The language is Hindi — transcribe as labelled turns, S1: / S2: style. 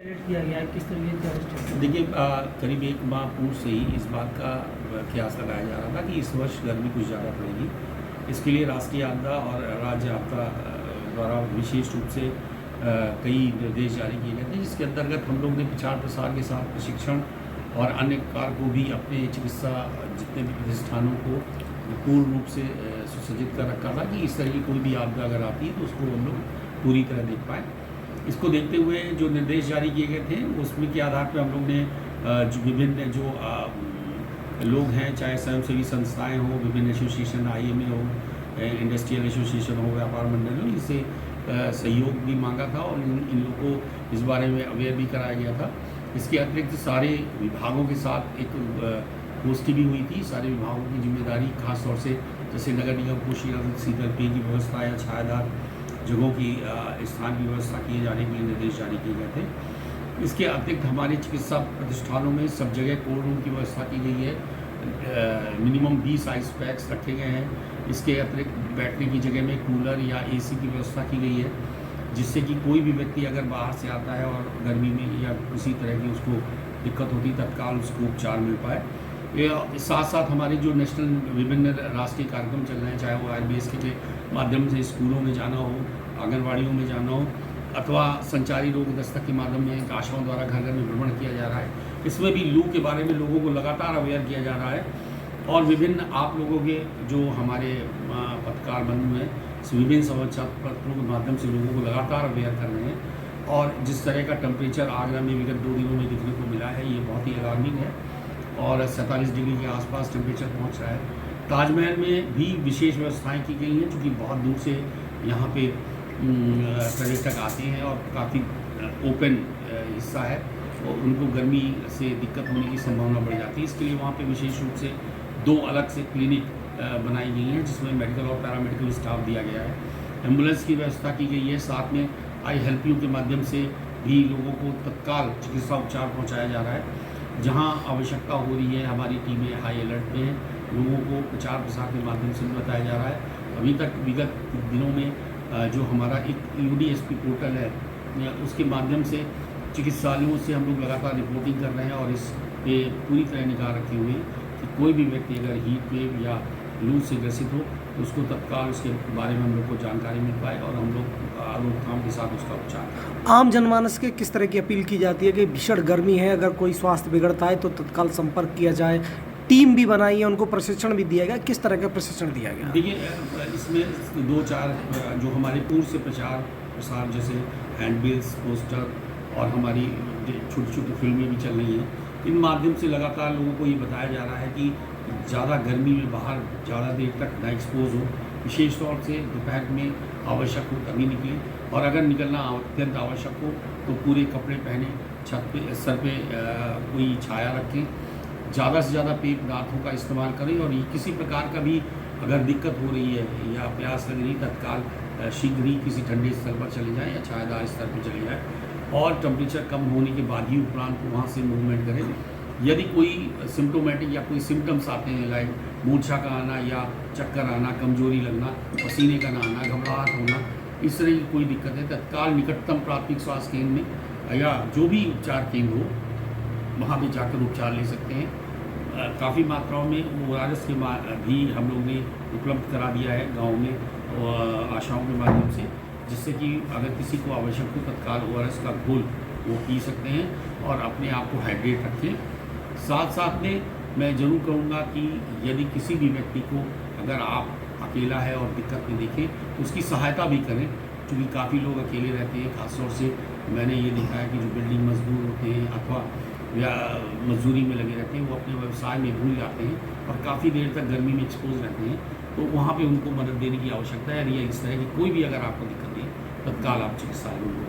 S1: किया गया है, किस तरीके से अरेस्ट किया?
S2: देखिए करीब 1 माह पूर्व से ही इस बात का कयास लगाया जा रहा था कि इस वर्ष गर्मी कुछ ज़्यादा पड़ेगी। इसके लिए राष्ट्रीय आपदा और राज्य आपदा द्वारा विशेष रूप से कई निर्देश जारी किए गए थे, जिसके अंतर्गत हम लोग ने प्रचार प्रसार के साथ प्रशिक्षण और अन्य कार्य को भी अपने चिकित्सा जितने भी प्रतिष्ठानों को पूर्ण रूप से सुसज्जित कर रखा था कि इस तरह की कोई भी आपदा अगर आती है तो उसको हम लोग पूरी तरह देख पाएँ। इसको देखते हुए जो निर्देश जारी किए गए थे उसमें के आधार पर हम लोग ने जो विभिन्न लोग हैं, चाहे स्वयंसेवी संस्थाएं हो, विभिन्न एसोसिएशन, IMA हो, इंडस्ट्रियल एसोसिएशन हो, व्यापार मंडल हो, इनसे सहयोग भी मांगा था और इन लोगों को इस बारे में अवेयर भी कराया गया था। इसके अतिरिक्त सारे विभागों के साथ एक गोष्ठी भी हुई थी। सारे विभागों की जिम्मेदारी खास तौर से जैसे नगर निगम को शीतल पेय की व्यवस्था या छायादार जगहों की स्थान की व्यवस्था किए जाने के लिए निर्देश जारी किए गए थे। इसके अतिरिक्त हमारे चिकित्सा प्रतिष्ठानों में सब जगह कोल्ड रूम की व्यवस्था की गई है। मिनिमम 20 आइस पैक्स रखे गए हैं। इसके अतिरिक्त बैठने की जगह में कूलर या AC की व्यवस्था की गई है, जिससे कि कोई भी व्यक्ति अगर बाहर से आता है और गर्मी में या किसी तरह की उसको दिक्कत होती तत्काल उसको उपचार मिल पाए। साथ साथ हमारे जो नेशनल विभिन्न राष्ट्रीय कार्यक्रम चल रहे हैं, चाहे वो IBSK के माध्यम से स्कूलों में जाना हो, आंगनवाड़ियों में जाना हो, अथवा संचारी रोग दस्तक के माध्यम में आशाओं द्वारा घर घर में भ्रमण किया जा रहा है। इसमें भी लू के बारे में लोगों को लगातार अवेयर किया जा रहा है और विभिन्न आप लोगों के जो हमारे पत्रकार बंधु हैं, विभिन्न समाचार पत्रों के माध्यम से लोगों को लगातार अवेयर कर रहे हैं। और जिस तरह का टेम्परेचर आगरा में विगत 2 दिनों में देखने को मिला है, ये बहुत ही अलार्मिंग है और 47 डिग्री के आसपास टेम्परेचर पहुंच रहा है। ताजमहल में भी विशेष व्यवस्थाएं की गई हैं, चूँकि बहुत दूर से यहाँ पे पर्यटक आते हैं और काफ़ी ओपन हिस्सा है और उनको गर्मी से दिक्कत होने की संभावना बढ़ जाती है। इसके लिए वहाँ पे विशेष रूप से 2 अलग से क्लिनिक बनाई गई हैं, जिसमें मेडिकल और पैरामेडिकल स्टाफ दिया गया है। एम्बुलेंस की व्यवस्था की गई है। साथ में आई हेल्प यू के माध्यम से भी लोगों को तत्काल चिकित्सा उपचार पहुँचाया जा रहा है। जहाँ आवश्यकता हो रही है हमारी टीमें हाई अलर्ट में हैं, लोगों को प्रचार प्रसार के माध्यम से भी बताया जा रहा है। अभी तक विगत दिनों में जो हमारा एक UDSP पोर्टल है, उसके माध्यम से चिकित्सालयों से हम लोग लगातार रिपोर्टिंग कर रहे हैं और इस पे पूरी तरह निगाह रखे हुए हैं कि कोई भी व्यक्ति अगर हीट वेव या लू से ग्रसित हो तो उसको तत्काल उसके बारे में हम लोग को जानकारी मिल पाए और हम लोग रोकथाम के साथ उसका उपचार।
S1: आम जनमानस के किस तरह की अपील की जाती है कि भीषण गर्मी है, अगर कोई स्वास्थ्य बिगड़ता है तो तत्काल संपर्क किया जाए? टीम भी बनाई है, उनको प्रशिक्षण भी दिया गया, किस तरह का प्रशिक्षण दिया गया?
S2: देखिए इसमें 2-4 जो हमारे पूर्व से प्रचार प्रसार जैसे हैंडबिल्स, पोस्टर और हमारी छोटी छोटी फिल्में भी चल रही हैं, इन माध्यम से लगातार लोगों को ये बताया जा रहा है कि ज़्यादा गर्मी में बाहर ज़्यादा देर तक ना एक्सपोज हो, विशेष तौर से दोपहर में आवश्यक हो तभी निकले और अगर निकलना अत्यंत आवश्यक हो तो पूरे कपड़े पहने, छत पे सर पे कोई छाया रखें, ज़्यादा से ज़्यादा पेय पदार्थों का इस्तेमाल करें और किसी प्रकार का भी अगर दिक्कत हो रही है या प्यास लग रही तत्काल शीघ्र ही किसी ठंडे स्तर पर चले जाएं या छायादार स्तर पर चले जाएं और टेम्परेचर कम होने के बाद ही उपरांत वहाँ से मूवमेंट करें। यदि कोई सिम्टोमेटिक या कोई सिम्टम्स आते हैं, लाइक मूर्छा का आना या चक्कर आना, कमजोरी लगना, पसीने का ना आना, घबराहट होना, इस तरह की कोई दिक्कत है, तत्काल निकटतम प्राथमिक स्वास्थ्य केंद्र में या जो भी उपचार केंद्र हो वहाँ भी जाकर उपचार ले सकते हैं। काफ़ी मात्राओं में ORS के भी हम लोग ने उपलब्ध करा दिया है गाँव में आशाओं के माध्यम से, जिससे कि अगर किसी को आवश्यक हो तत्काल ORS का घोल वो पी सकते हैं और अपने आप को हाइड्रेट रखें। साथ साथ में मैं ज़रूर कहूँगा कि यदि किसी भी व्यक्ति को अगर आप अकेला है और दिक्कत में देखें तो उसकी सहायता भी करें, क्योंकि काफ़ी लोग अकेले रहते हैं। खासतौर से मैंने ये देखा है कि जो बिल्डिंग मजदूर होते हैं अथवा या मजदूरी में लगे रहते हैं, वो अपने व्यवसाय में भूल जाते हैं और काफ़ी देर तक गर्मी में एक्सपोज रहते हैं, तो वहाँ पे उनको मदद देने की आवश्यकता है। या इस तरह की कोई भी अगर आपको दिक्कत है तत्काल आप चिकित्सालयों को